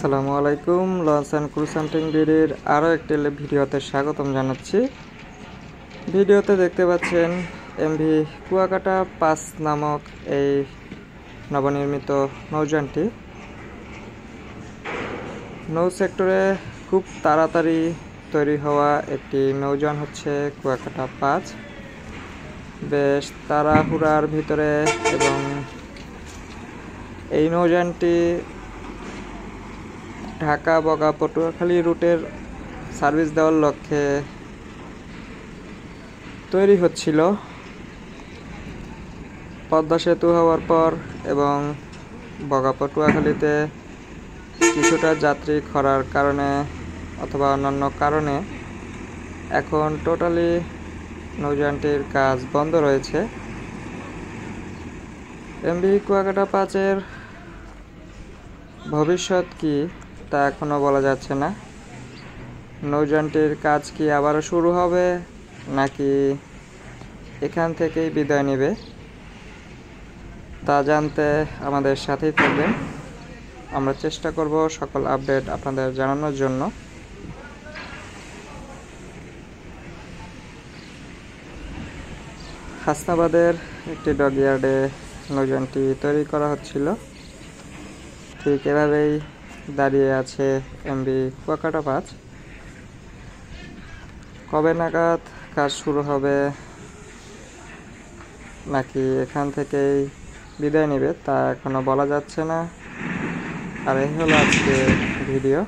আসসালামু আলাইকুম। Launch and cruise হান্টিং বিডির আরও একটি ভিডিওতে স্বাগতম জানাচ্ছি। ভিডিওতে দেখতে পাচ্ছেন এমভি কুয়াকাটা 5 নামক এই নবনির্মিত নৌযানটি নৌ সেক্টরে খুব তাড়াতাড়ি তৈরি হওয়া একটি নৌযান হচ্ছে কুয়াকাটা 5। বেশ তাড়াহুড়ার ভিতরে এবং এই নৌযানটি ঢাকা বগা পটুয়াখালী রুটের সার্ভিস দেওয়ার লক্ষ্যে তৈরি হচ্ছিল। পদ্মা সেতু হওয়ার পর এবং বগা পটুয়াখালীতে কিছুটা যাত্রী খরার কারণে অথবা অন্যান্য কারণে এখন টোটালি নৌযানটির কাজ বন্ধ রয়েছে। এমভি কুয়াকাটা 5-এর ভবিষ্যৎ কি তা এখনও বলা যাচ্ছে না। নৌযানটির কাজ কি আবারও শুরু হবে নাকি এখান থেকেই বিদায় নেবে তা জানতে আমাদের সাথেই থাকবেন। আমরা চেষ্টা করব সকল আপডেট আপনাদের জানানোর জন্য। হাসনাবাদের একটি ডকইয়ার্ডে নৌযানটি তৈরি করা হচ্ছিল। ঠিক এভাবেই দাঁড়িয়ে আছে এমভি কুয়াকাটা 5। কবে নাগাদ কাজ শুরু হবে নাকি এখান থেকেই বিদায় নেবে তা এখনো বলা যাচ্ছে না। আর এই হলো আজকে ভিডিও।